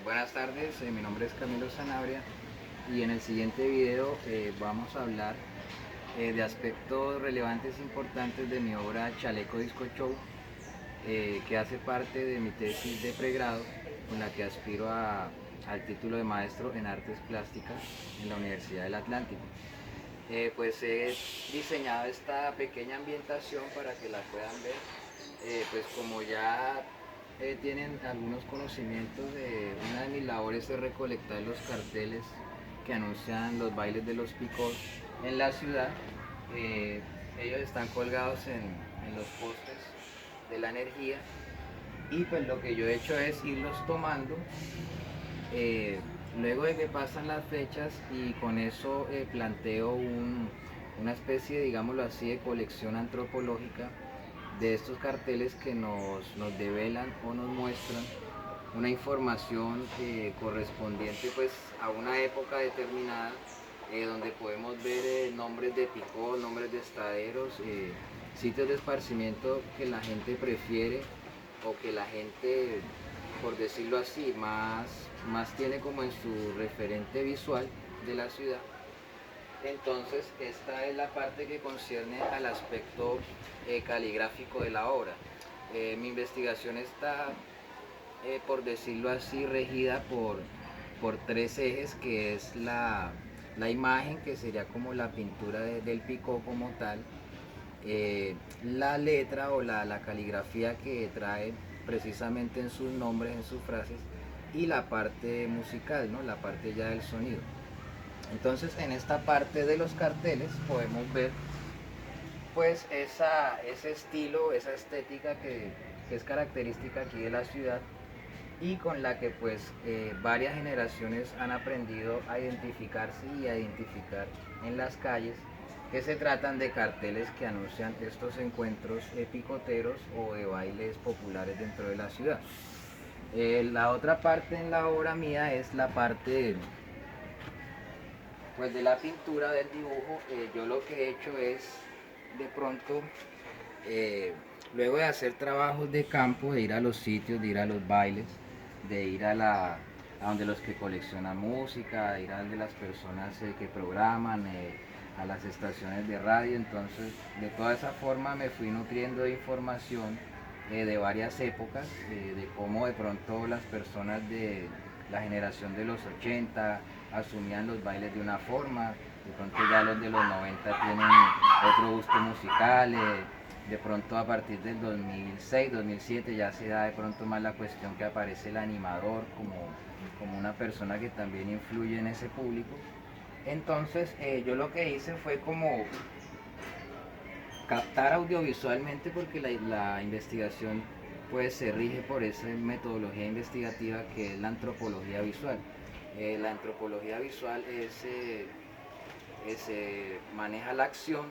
Buenas tardes, mi nombre es Camilo Sanabria y en el siguiente video vamos a hablar de aspectos relevantes e importantes de mi obra Chaleco Disco Show, que hace parte de mi tesis de pregrado con la que aspiro al título de maestro en artes plásticas en la Universidad del Atlántico. Pues he diseñado esta pequeña ambientación para que la puedan ver, pues como ya tienen algunos conocimientos, una de mis labores es recolectar los carteles que anuncian los bailes de los picos en la ciudad. Eh, Ellos están colgados en los postes de la energía y pues lo que yo he hecho es irlos tomando eh, luego de que pasan las fechas y con eso planteo una especie, digámoslo así, de colección antropológica de estos carteles que nos develan o nos muestran una información correspondiente pues a una época determinada, donde podemos ver nombres de picó, nombres de estaderos, sitios de esparcimiento que la gente prefiere o que la gente, por decirlo así, más tiene como en su referente visual de la ciudad. Entonces esta es la parte que concierne al aspecto caligráfico de la obra. Mi investigación está, por decirlo así, regida por tres ejes, que es la imagen, que sería como la pintura del picó como tal, la letra o la caligrafía que trae precisamente en sus nombres, en sus frases, y la parte musical, ¿no? La parte ya del sonido. Entonces en esta parte de los carteles podemos ver pues ese estilo, esa estética que es característica aquí de la ciudad y con la que pues varias generaciones han aprendido a identificarse y a identificar en las calles, que se tratan de carteles que anuncian estos encuentros picoteros o de bailes populares dentro de la ciudad. La otra parte en la obra mía es la parte pues de la pintura, del dibujo. Yo lo que he hecho es de pronto, eh, luego de hacer trabajos de campo, de ir a los sitios, de ir a los bailes, de ir a donde los que coleccionan música, de ir a donde las personas que programan, a las estaciones de radio. Entonces de toda esa forma me fui nutriendo de información de varias épocas, de cómo de pronto las personas de la generación de los 80 asumían los bailes de una forma, de pronto ya los de los 90 tienen otro gusto musical, de pronto a partir del 2006, 2007 ya se da de pronto más la cuestión que aparece el animador como una persona que también influye en ese público. Entonces yo lo que hice fue como captar audiovisualmente, porque la investigación pues se rige por esa metodología investigativa que es la antropología visual. La antropología visual maneja la acción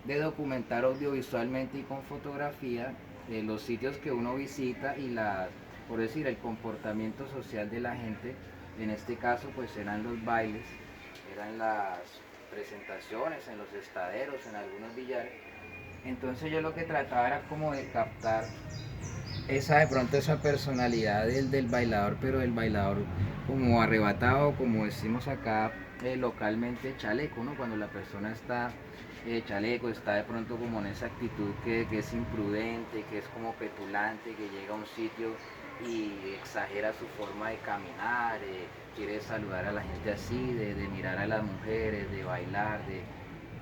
de documentar audiovisualmente y con fotografía los sitios que uno visita y por decir, el comportamiento social de la gente. En este caso pues eran los bailes, eran las presentaciones en los estaderos, en algunos billares. Entonces yo lo que trataba era como de captar de pronto esa personalidad del bailador, pero el bailador como arrebatado, como decimos acá localmente, chaleco, ¿no? Cuando la persona está chaleco, está de pronto como en esa actitud que es imprudente, que es como petulante, que llega a un sitio y exagera su forma de caminar, quiere saludar a la gente así, de mirar a las mujeres, de bailar,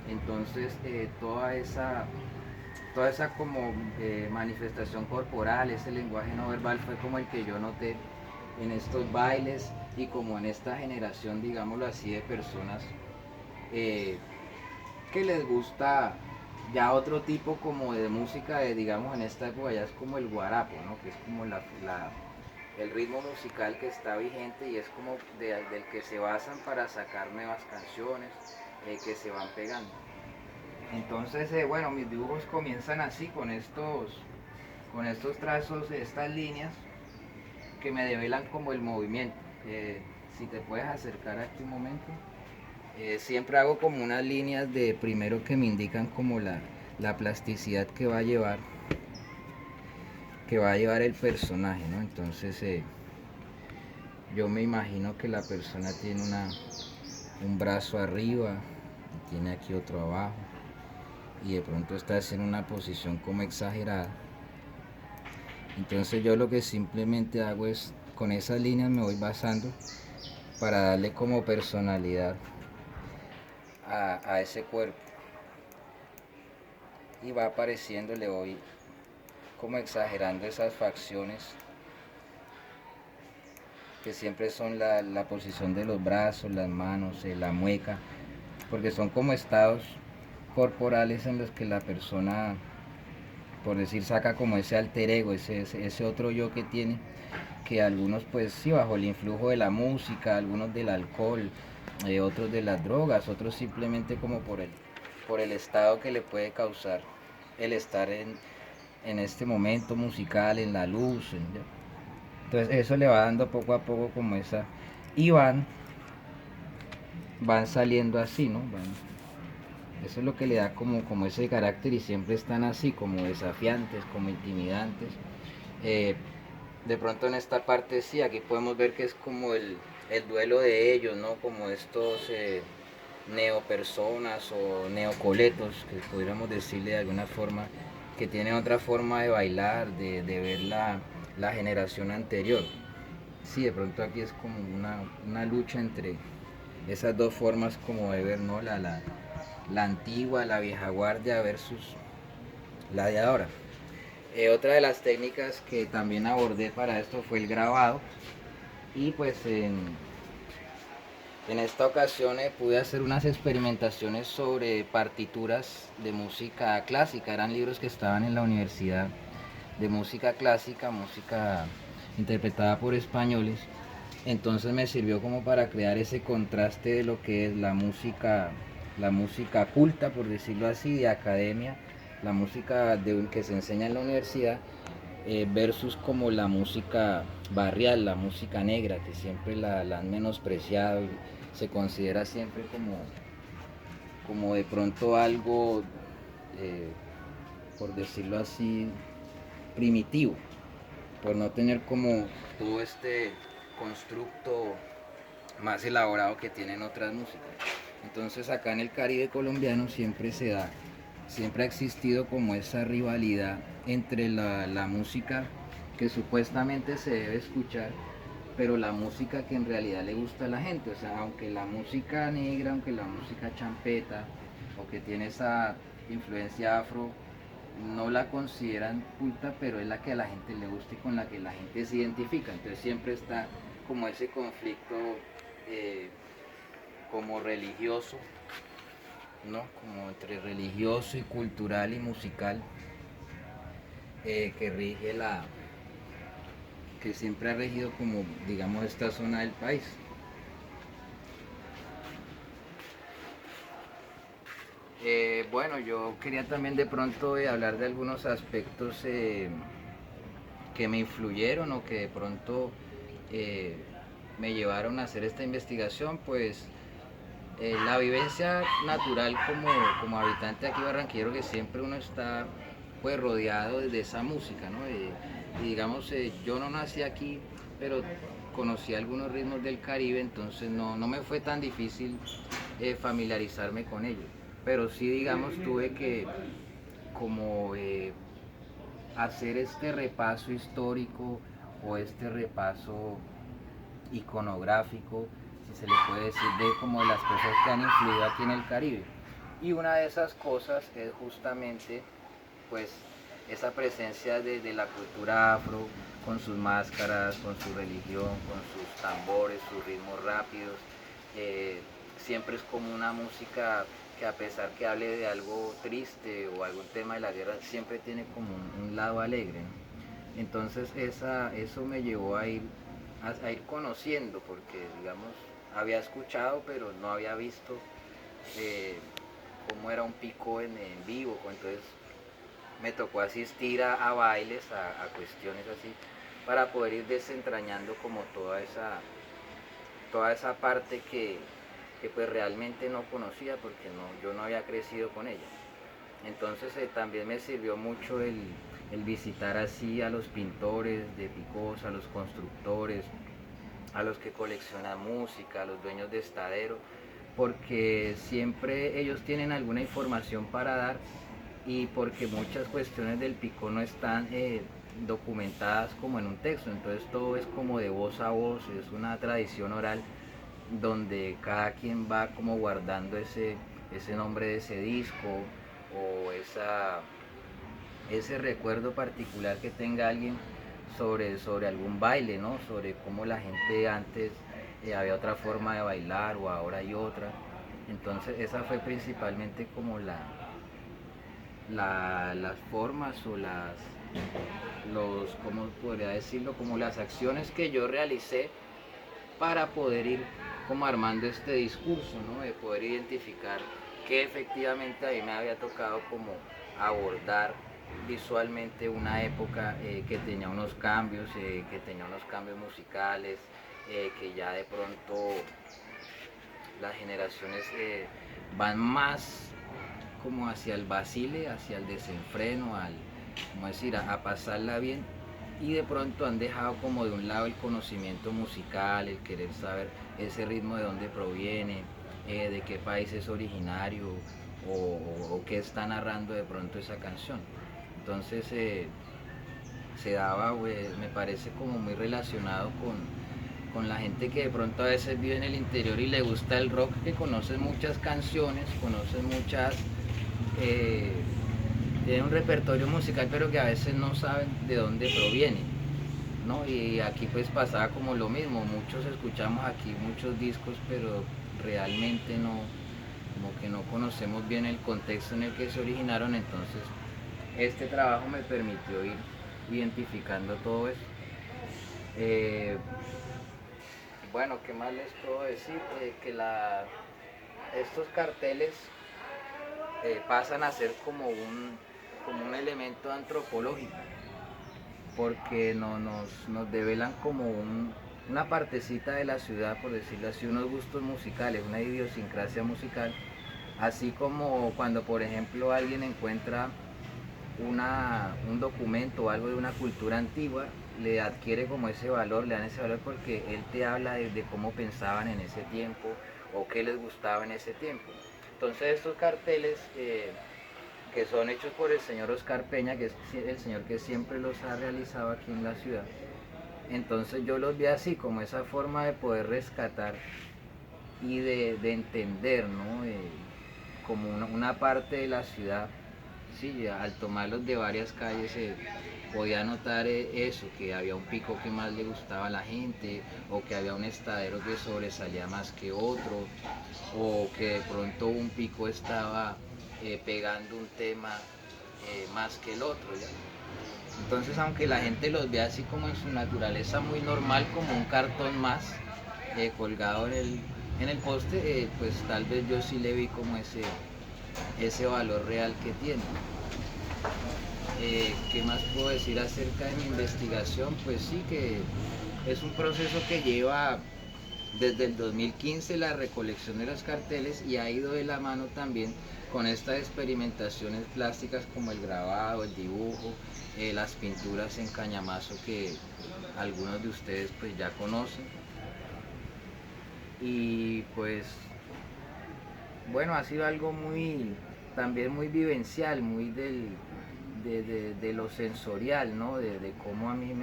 entonces toda esa como manifestación corporal, ese lenguaje no verbal fue como el que yo noté en estos bailes y como en esta generación, digámoslo así, de personas eh, que les gusta ya otro tipo como de música, digamos en esta época ya es como el guarapo, ¿no? Que es como el ritmo musical que está vigente y es como del que se basan para sacar nuevas canciones que se van pegando. Entonces, bueno, mis dibujos comienzan así, con estos trazos, estas líneas que me develan como el movimiento. Si te puedes acercar aquí un momento, siempre hago como unas líneas de primero que me indican como la plasticidad que va a llevar el personaje, ¿no? Entonces, yo me imagino que la persona tiene un brazo arriba, tiene aquí otro abajo y de pronto está en una posición como exagerada. Entonces yo lo que simplemente hago es, con esas líneas me voy basando para darle como personalidad a ese cuerpo. Y va apareciendo, le voy como exagerando esas facciones que siempre son la posición de los brazos, las manos, la mueca, porque son como estados corporales en los que la persona, por decir, saca como ese alter ego, ese otro yo que tiene, que algunos pues sí, bajo el influjo de la música, algunos del alcohol, otros de las drogas, otros simplemente como por el estado que le puede causar el estar en este momento musical, en la luz. Entonces eso le va dando poco a poco como esa... Y van saliendo así, ¿no? Eso es lo que le da como ese carácter y siempre están así, como desafiantes, como intimidantes. Eh, de pronto en esta parte sí, aquí podemos ver que es como el duelo de ellos, ¿no? Como estos neopersonas o neocoletos, que podríamos decirle de alguna forma, que tienen otra forma de bailar, de ver la generación anterior. Sí, de pronto aquí es como una lucha entre esas dos formas como de ver, ¿no? La antigua, la vieja guardia versus la de ahora. Otra de las técnicas que también abordé para esto fue el grabado y pues en esta ocasión pude hacer unas experimentaciones sobre partituras de música clásica, eran libros que estaban en la universidad de música clásica, música interpretada por españoles, entonces me sirvió como para crear ese contraste de lo que es la música culta, por decirlo así, de academia, la música que se enseña en la universidad, versus como la música barrial, la música negra, que siempre la han menospreciado y se considera siempre como de pronto algo, eh, por decirlo así, primitivo, por no tener como todo este constructo más elaborado que tienen otras músicas. Entonces acá en el Caribe colombiano siempre se da, siempre ha existido como esa rivalidad entre la música que supuestamente se debe escuchar, pero la música que en realidad le gusta a la gente. O sea, aunque la música negra, aunque la música champeta, o que tiene esa influencia afro, no la consideran culta, pero es la que a la gente le gusta y con la que la gente se identifica. Entonces siempre está como ese conflicto eh, como religioso, ¿no? Como entre religioso y cultural y musical, que rige que siempre ha regido como, digamos, esta zona del país. Bueno, yo quería también de pronto hablar de algunos aspectos que me influyeron o que de pronto eh, me llevaron a hacer esta investigación, pues la vivencia natural como habitante aquí barranquero, que siempre uno está pues rodeado de esa música, ¿no? Y digamos, yo no nací aquí, pero conocí algunos ritmos del Caribe, entonces no me fue tan difícil familiarizarme con ellos. Pero sí, digamos, tuve que como hacer este repaso histórico o este repaso iconográfico, si se le puede decir, de como de las cosas que han influido aquí en el Caribe. Y una de esas cosas es justamente pues esa presencia de la cultura afro, con sus máscaras, con su religión, con sus tambores, sus ritmos rápidos. Siempre es como una música que, a pesar que hable de algo triste o algún tema de la guerra, siempre tiene como un lado alegre, ¿no? Entonces eso me llevó a ir conociendo, porque digamos, había escuchado pero no había visto eh, cómo era un pico en vivo. Entonces me tocó asistir a bailes, a cuestiones así, para poder ir desentrañando como toda esa parte que pues realmente no conocía, porque yo no había crecido con ella. Entonces también me sirvió mucho el visitar así a los pintores de Picos, a los constructores, a los que coleccionan música, a los dueños de estadero, porque siempre ellos tienen alguna información para dar y porque muchas cuestiones del picó no están documentadas como en un texto, entonces todo es como de voz a voz, es una tradición oral donde cada quien va como guardando ese nombre de ese disco o ese recuerdo particular que tenga alguien sobre algún baile, ¿no? Sobre cómo la gente antes había otra forma de bailar o ahora hay otra. Entonces esa fue principalmente como las formas o ¿cómo podría decirlo? Como las acciones que yo realicé para poder ir como armando este discurso, ¿no? De poder identificar que efectivamente a mí me había tocado como abordar visualmente una época que tenía unos cambios, musicales, que ya de pronto las generaciones van más como hacia el vacile, hacia el desenfreno, como decir, a pasarla bien, y de pronto han dejado como de un lado el conocimiento musical, el querer saber ese ritmo de dónde proviene, de qué país es originario o qué está narrando de pronto esa canción. Entonces se daba, me parece como muy relacionado con la gente que de pronto a veces vive en el interior y le gusta el rock, que conocen muchas canciones, conocen muchas, eh, tienen un repertorio musical, pero que a veces no saben de dónde proviene, ¿no? Y aquí pues pasaba como lo mismo, muchos escuchamos aquí muchos discos, pero realmente no, como que no conocemos bien el contexto en el que se originaron, entonces este trabajo me permitió ir identificando todo eso. Eh, bueno, ¿qué más les puedo decir? Estos carteles pasan a ser como un elemento antropológico, porque nos develan como una partecita de la ciudad, por decirlo así, unos gustos musicales, una idiosincrasia musical, así como cuando por ejemplo alguien encuentra un documento o algo de una cultura antigua, le adquiere como ese valor, le dan ese valor porque él te habla de cómo pensaban en ese tiempo o qué les gustaba en ese tiempo. Entonces estos carteles que son hechos por el señor Oscar Peña, que es el señor que siempre los ha realizado aquí en la ciudad, entonces yo los vi así, como esa forma de poder rescatar y de entender, ¿no? Como una parte de la ciudad. Sí, al tomarlos de varias calles se podía notar eso, que había un pico que más le gustaba a la gente, o que había un estadero que sobresalía más que otro, o que de pronto un pico estaba pegando un tema más que el otro, ¿ya? Entonces, aunque la gente los ve así como en su naturaleza muy normal, como un cartón más colgado en el poste, pues tal vez yo sí le vi como ese valor real que tiene. ¿Qué más puedo decir acerca de mi investigación? Pues sí, que es un proceso que lleva desde el 2015 la recolección de los carteles y ha ido de la mano también con estas experimentaciones plásticas como el grabado, el dibujo, las pinturas en cañamazo que algunos de ustedes pues ya conocen. Y pues bueno, ha sido algo también muy vivencial, muy de lo sensorial, ¿no? De cómo a mí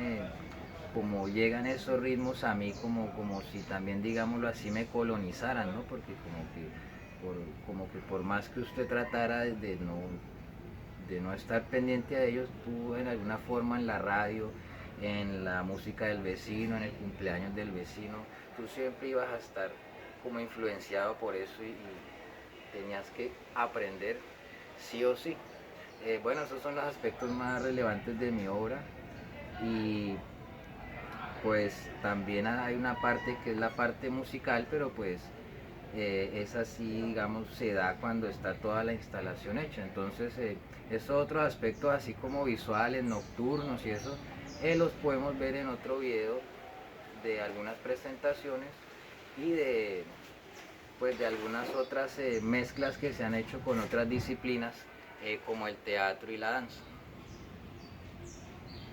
como llegan esos ritmos a mí como si también, digámoslo así, me colonizaran, ¿no? Porque como que por más que usted tratara de no estar pendiente a ellos, tú en alguna forma en la radio, en la música del vecino, en el cumpleaños del vecino, tú siempre ibas a estar como influenciado por eso y tenías que aprender sí o sí. Bueno, esos son los aspectos más relevantes de mi obra y pues también hay una parte que es la parte musical, pero pues esa sí, digamos, se da cuando está toda la instalación hecha. Entonces, esos otros aspectos así como visuales, nocturnos y eso, los podemos ver en otro video de algunas presentaciones y pues de algunas otras mezclas que se han hecho con otras disciplinas como el teatro y la danza.